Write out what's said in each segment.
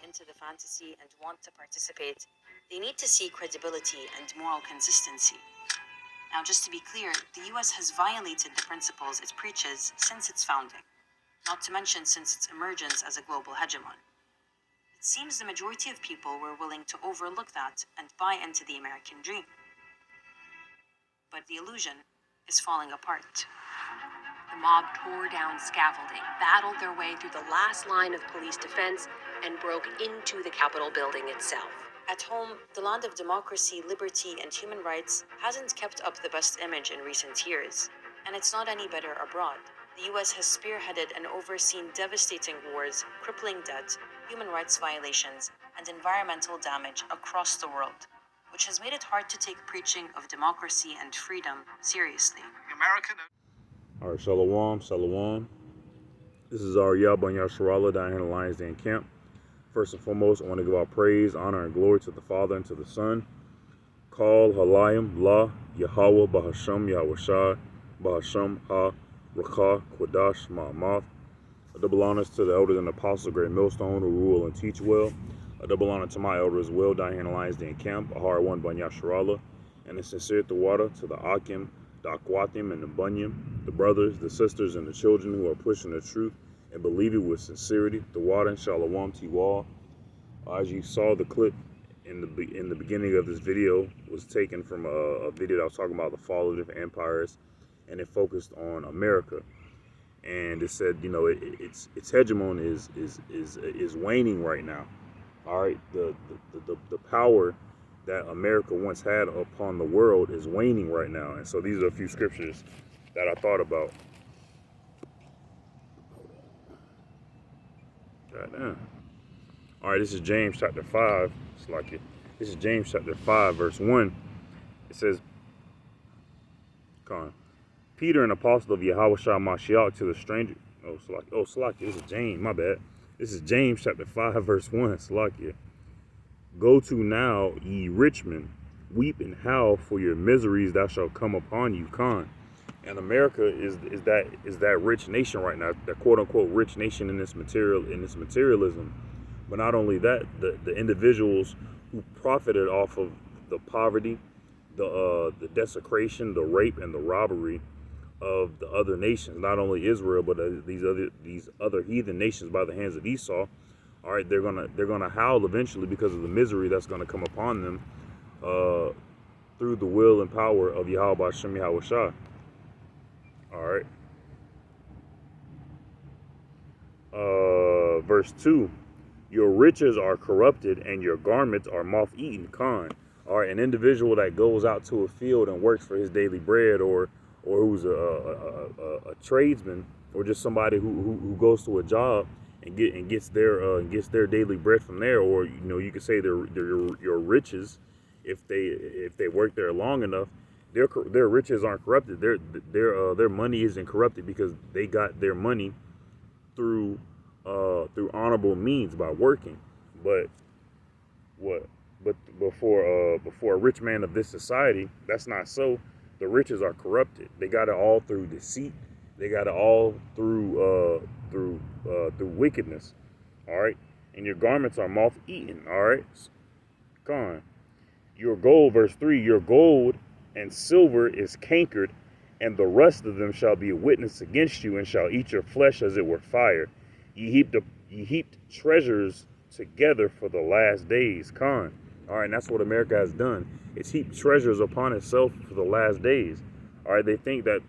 into the fantasy and want to participate, they need to see credibility and moral consistency. Now, just to be clear, the US has violated the principles it preaches since its founding, not to mention since its emergence as a global hegemon. It seems the majority of people were willing to overlook that and buy into the American dream. But the illusion is falling apart. The mob tore down scaffolding, battled their way through the last line of police defense, and broke into the Capitol building itself. At home, the land of democracy, liberty, and human rights hasn't kept up the best image in recent years, and it's not any better abroad. The US has spearheaded and overseen devastating wars, crippling debt, human rights violations, and environmental damage across the world, which has made it hard to take preaching of democracy and freedom seriously. All right, Shalom, Shalom. This is Ariel Ben Yasharallah down here in the Lions Den camp. First and foremost, I want to give all praise, honor, and glory to the Father and to the Son. Call Halayim, La, Yahweh, Bahasham, Yahweh Bahasham, Ha, Rakah, Quadash, Ma'amath. A double honor to the elders and apostles of Great Millstone who rule and teach well. A double honor to my elder as well down here in the Lions Den camp, a hard one, Ben Yasharallah. And a sincere Tawada to the Akim, the Akwatim, and the Bunyam, the brothers, the sisters, and the children who are pushing the truth and believe it with sincerity. The water and Shalom to you all. As you saw, the clip in the beginning of this video was taken from a video that was talking about the fall of different empires, and it focused on America. And it said, you know, its hegemon is waning right now. All right, the power that America once had upon the world is waning right now. And so these are a few scriptures that I thought about. Goddamn. All right, this is James chapter 5. It's like it. This is James chapter 5, verse 1. It says, Peter, an apostle of Yahweh Shah Mashiach, to the stranger. Salakia. This is James, my bad. This is James chapter 5, verse 1. Salakia. Go to now, ye rich men, weep and howl for your miseries that shall come upon you, And America is that rich nation right now, that quote unquote rich nation in this materialism. But not only that, the individuals who profited off of the poverty, the desecration, the rape, and the robbery of the other nations, not only Israel, but these other heathen nations by the hands of Esau. All right, they're gonna howl eventually because of the misery that's gonna come upon them through the will and power of Yahweh Hashem Yahweh Shah. All right. Verse 2. Your riches are corrupted and your garments are moth-eaten. All right, an individual that goes out to a field and works for his daily bread, or who's a tradesman, or just somebody who goes to a job and gets their daily bread from there, or you could say they're your riches if they work there long enough. Their riches aren't corrupted. Their money isn't corrupted because they got their money through honorable means by working. But before a rich man of this society, that's not so. The riches are corrupted. They got it all through deceit. They got it all through wickedness. All right, and your garments are moth-eaten. All right, your gold, verse 3. Your gold and silver is cankered, and the rust of them shall be a witness against you, and shall eat your flesh as it were fire. Ye heaped treasures together for the last days. All right, and that's what America has done. It's heaped treasures upon itself for the last days. All right, they think that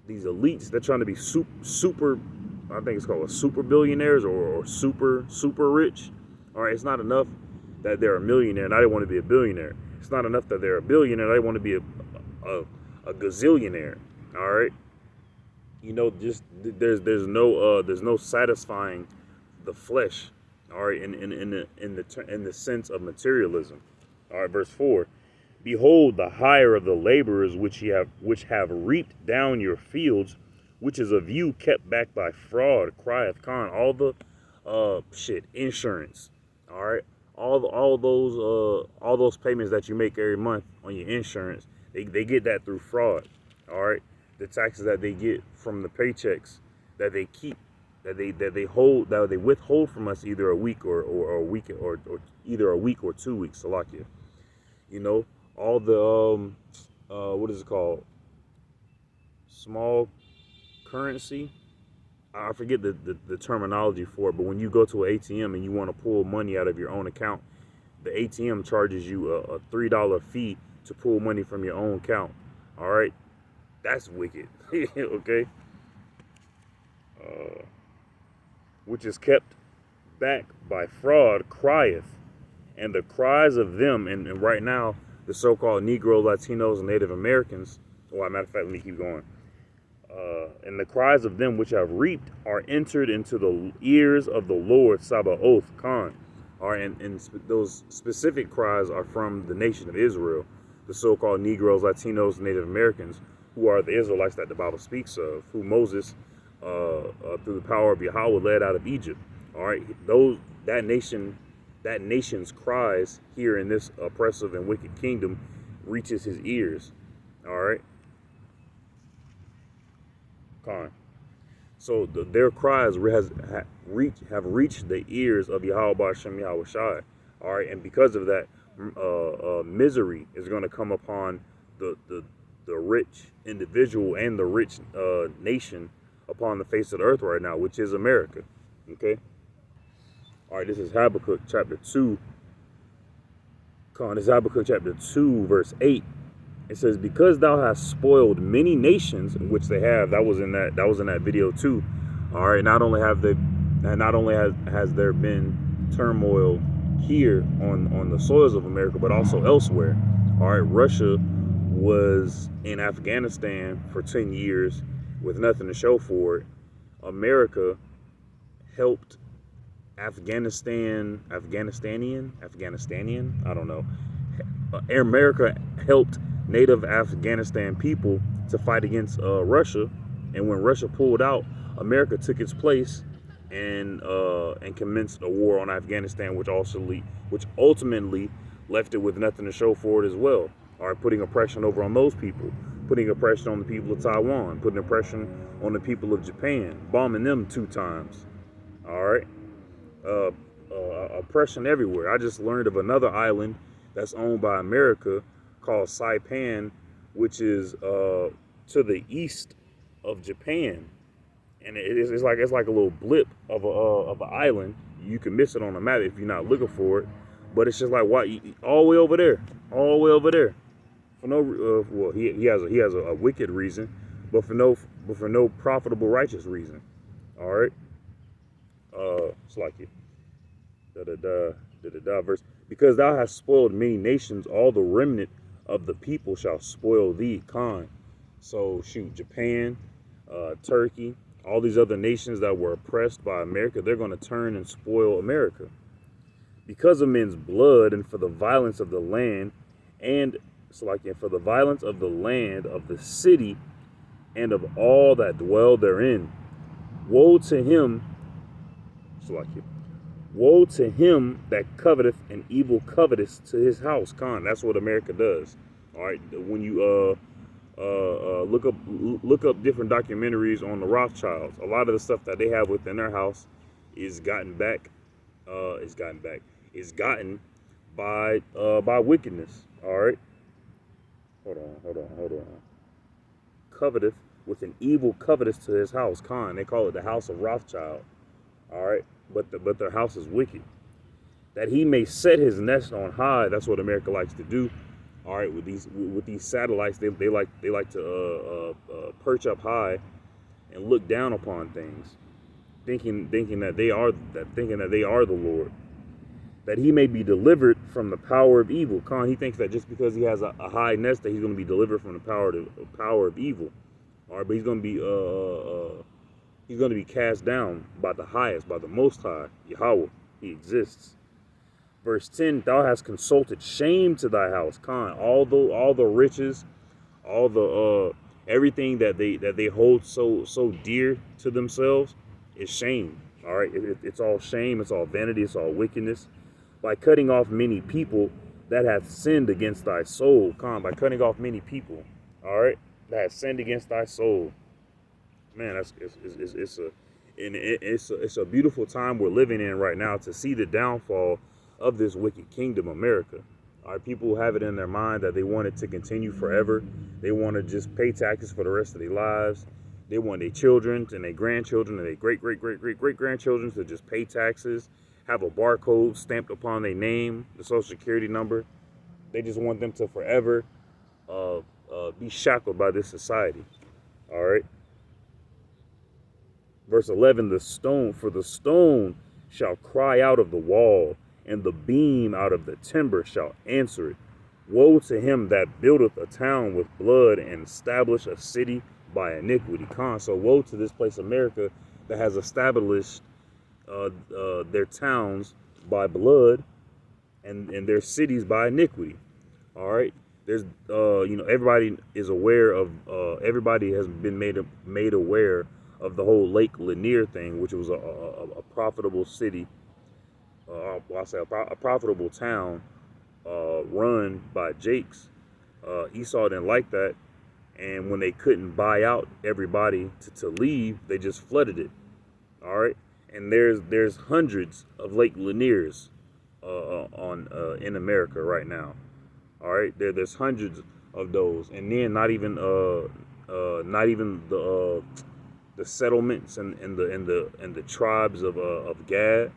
these elites, they're trying to be super. I think it's called super billionaires or super rich. All right, it's not enough that they're a millionaire and I didn't want to be a billionaire. It's not enough that they're a billionaire. I want to be a gazillionaire. All right, just there's no satisfying the flesh. All right, in the sense of materialism. All right, verse 4. Behold, the hire of the laborers which have reaped down your fields, which is of you kept back by fraud, crieth all the insurance. All right, all those payments that you make every month on your insurance, they get that through fraud. All right, the taxes that they get from the paychecks that they keep that they withhold from us either a week or a week or either a week or 2 weeks. Salakia. You know, all the what is it called? Small currency. I forget the terminology for it, but when you go to an ATM and you want to pull money out of your own account, the ATM charges you a $3 fee to pull money from your own account. All right, that's wicked. Okay, which is kept back by fraud, crieth, and the cries of them, and right now the so-called Negro, Latinos, and Native Americans. Well, matter of fact, let me keep going. And the cries of them which have reaped are entered into the ears of the Lord Sabaoth, Khan. Those specific cries are from the nation of Israel, the so-called Negroes, Latinos, and Native Americans, who are the Israelites that the Bible speaks of, who Moses, through the power of Yahweh, led out of Egypt. All right, that nation's cries here in this oppressive and wicked kingdom reaches his ears. All right. Con. So their cries have reached the ears of Yahweh Hashem Yahweh Shai. All right, and because of that, misery is going to come upon the rich individual and the rich nation upon the face of the earth right now, which is America. Okay. All right, this is Habakkuk chapter 2. This is Habakkuk chapter 2, verse 8. It says, because thou hast spoiled many nations, which they have. That was in that video too. All right. Not only has there been turmoil here on the soils of America, but also elsewhere. All right. Russia was in Afghanistan for 10 years with nothing to show for it. America helped Afghanistanian, I don't know. America helped native Afghanistan people to fight against Russia, and when Russia pulled out, America took its place and commenced a war on Afghanistan, which ultimately left it with nothing to show for it as well. All right, putting oppression over on those people, putting oppression on the people of Taiwan, putting oppression on the people of Japan, bombing them 2 times. All right, oppression everywhere. I just learned of another island that's owned by America called Saipan, which is to the east of Japan, and it's like a little blip of an island. You can miss it on the map if you're not looking for it, but it's just like all the way over there, for no well, he has a wicked reason, but for no profitable righteous reason. All right, it's like it. Verse, because thou hast spoiled many nations, all the remnant of the people shall spoil thee, Khan. So shoot, Japan, Turkey, all these other nations that were oppressed by America, they're going to turn and spoil America. Because of men's blood and for the violence of the land, and for the violence of the land, of the city, and of all that dwell therein. Woe to him, woe to him that coveteth an evil covetous to his house. Khan. That's what America does. All right. When you look up different documentaries on the Rothschilds, a lot of the stuff that they have within their house is gotten by wickedness. All right. Hold on. Coveteth with an evil covetous to his house. Khan. They call it the house of Rothschild. All right. But their house is wicked. That he may set his nest on high. That's what America likes to do. All right, with these satellites, they like to perch up high and look down upon things, thinking that they are the Lord. That he may be delivered from the power of evil. Khan, he thinks that just because he has a high nest, that he's going to be delivered from the power of evil. All right, but he's going to be cast down by the highest, by the Most High, Yahweh. He exists. Verse 10, thou hast consulted shame to thy house. Khan, all the riches, all the everything that they hold so dear to themselves is shame. All right, it's all shame, it's all vanity, it's all wickedness. By cutting off many people that have sinned against thy soul. Khan, by cutting off many people, all right, that have sinned against thy soul. Man, And it's a beautiful time we're living in right now to see the downfall of this wicked kingdom, America. All right, people have it in their mind that they want it to continue forever. They want to just pay taxes for the rest of their lives. They want their children and their grandchildren and their great grandchildren to just pay taxes, have a barcode stamped upon their name, the social security number. They just want them to forever be shackled by this society. All right. Verse 11, the stone shall cry out of the wall, and the beam out of the timber shall answer it. Woe to him that buildeth a town with blood and establish a city by iniquity. So woe to this place, America, that has established their towns by blood and their cities by iniquity. All right. There's, everybody is aware of, everybody has been made aware of the whole Lake Lanier thing, which was a profitable city, a profitable town run by Jakes. Esau didn't like that, and when they couldn't buy out everybody to leave, they just flooded it. All right, and there's hundreds of Lake Laniers in America right now. All right, there's hundreds of those, and then not even the settlements and the tribes of Gad,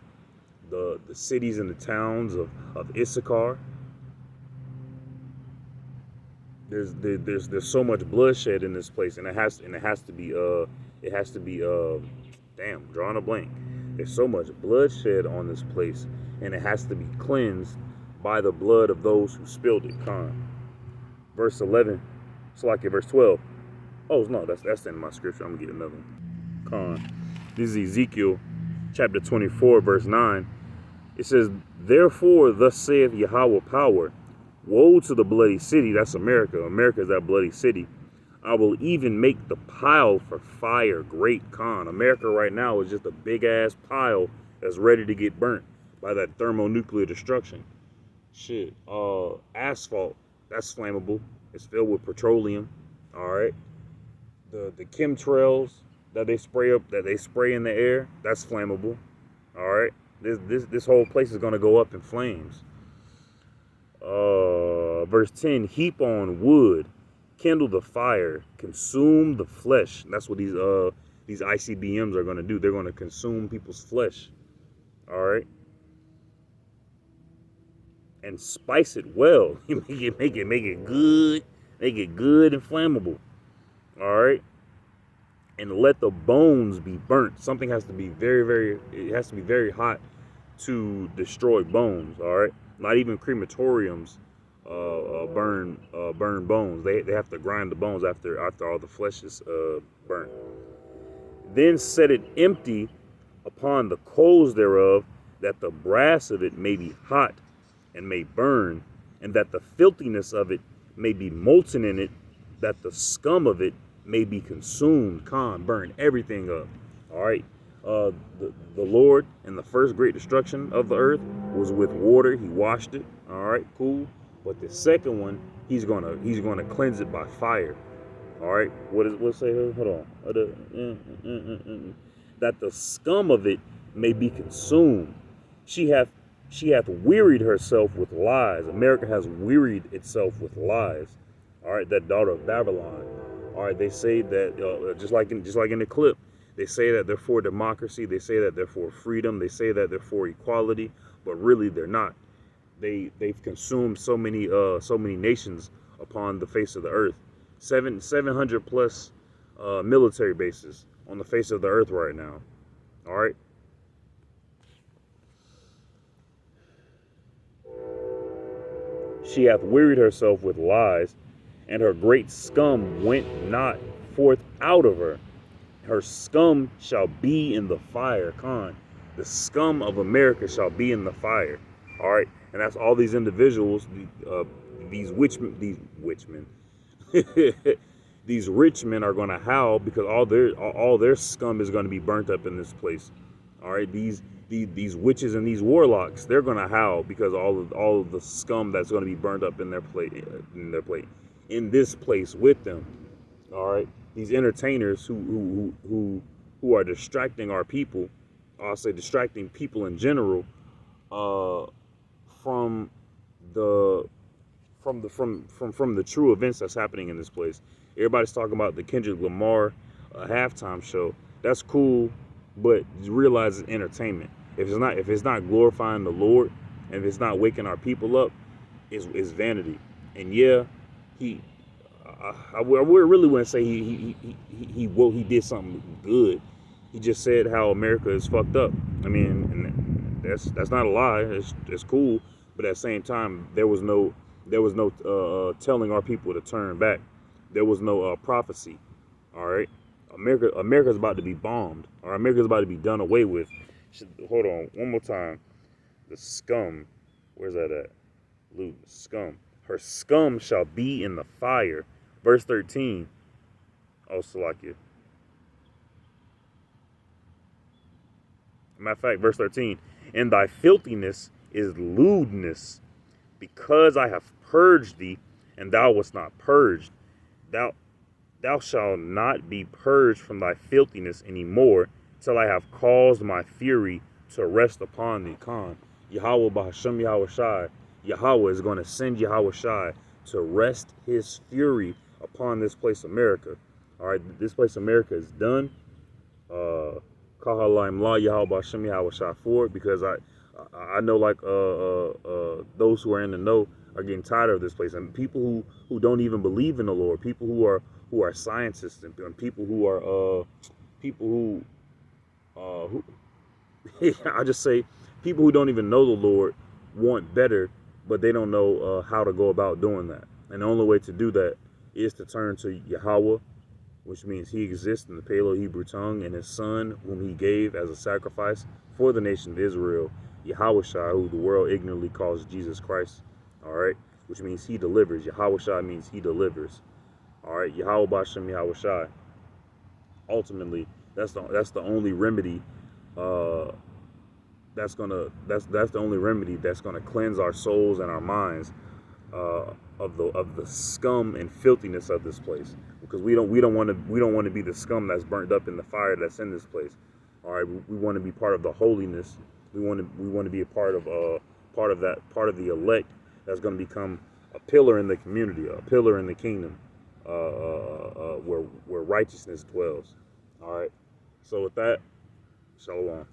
the cities and the towns of Issachar. There's so much bloodshed in this place, and it has to be damn, drawing a blank. There's so much bloodshed on this place, and it has to be cleansed by the blood of those who spilled it. Verse 11, verse 12. Oh no, that's in my scripture. I'm gonna get another one. This is Ezekiel chapter 24, verse 9. It says, therefore, thus saith Yahweh power, woe to the bloody city. That's America. America is that bloody city. I will even make the pile for fire great. America right now is just a big ass pile that's ready to get burnt by that thermonuclear destruction. Shit. Asphalt, that's flammable. It's filled with petroleum. All right. The chemtrails that they spray in the air, that's flammable. All right. This whole place is gonna go up in flames. Verse 10, heap on wood, kindle the fire, consume the flesh. That's what these ICBMs are gonna do. They're gonna consume people's flesh. All right. And spice it well. make it good. Make it good and flammable. All right. And let the bones be burnt. Something has to be very hot to destroy bones. All right. Not even crematoriums burn bones. They have to grind the bones after all the flesh is burnt. Then set it empty upon the coals thereof, that the brass of it may be hot and may burn, and that the filthiness of it may be molten in it, that the scum of it may be consumed. Burn everything up. All right. The Lord in the first great destruction of the earth was with water. He washed it. All right, cool. But the second one, he's gonna cleanse it by fire. All right. What's say here? Hold on. That the scum of it may be consumed. She hath wearied herself with lies. America has wearied itself with lies. All right, that daughter of Babylon. All right, they say that just like in the clip, they say that they're for democracy. They say that they're for freedom. They say that they're for equality, but really they're not. They've consumed so many nations upon the face of the earth. 700 plus military bases on the face of the earth right now. All right. She hath wearied herself with lies, and her great scum went not forth out of her. Her scum shall be in the fire. The scum of America shall be in the fire. All right, and that's all these individuals, these rich men are going to howl because all their scum is going to be burnt up in this place. All right, these witches and these warlocks, they're going to howl because all of the scum that's going to be burnt up in this place with them. All right, these entertainers who who are distracting our people. I'll say distracting people in general from the from the true events that's happening in this place. Everybody's talking about the Kendrick Lamar halftime show. That's cool, but realize it's entertainment. If it's not glorifying the Lord, and if it's not waking our people up, it's vanity. And yeah, I really wouldn't say he did something good. He just said how America is fucked up. I mean, and that's not a lie. It's cool, but at the same time, there was no telling our people to turn back. There was no prophecy. All right, America's about to be bombed, or America's about to be done away with. Hold on, one more time. The scum, where's that at? Luke, scum. Her scum shall be in the fire. Verse 13. Oh, Salakia. Matter of fact, verse 13. And thy filthiness is lewdness, because I have purged thee, and thou wast not purged. Thou shalt not be purged from thy filthiness any more, till I have caused my fury to rest upon thee. Khan. Yahweh Bahashem Yahweh Shai. Yahweh is going to send Yahweh Shai to rest his fury upon this place America. All right, this place America is done. Kahalaim La Yahweh Bahashem Yahweh Shai for it, because I know, like those who are in the know are getting tired of this place, and people who don't even believe in the Lord, people who are scientists, and people who are I just say people who don't even know the Lord want better, but they don't know how to go about doing that. And the only way to do that is to turn to Yahweh, which means he exists in the Paleo-Hebrew tongue, and his son, whom he gave as a sacrifice for the nation of Israel, Yahweh Shai, who the world ignorantly calls Jesus Christ. All right, which means he delivers. Yahweh Shai means he delivers. All right, Yahweh Bashem Yahweh Shai. Ultimately, that's the only remedy. That's the only remedy that's gonna cleanse our souls and our minds of the scum and filthiness of this place, because we don't want to be the scum that's burnt up in the fire that's in this place. All right, we want to be part of the holiness. We want to be a part of the elect that's going to become a pillar in the community, a pillar in the kingdom, where righteousness dwells. All right. So with that, shalom.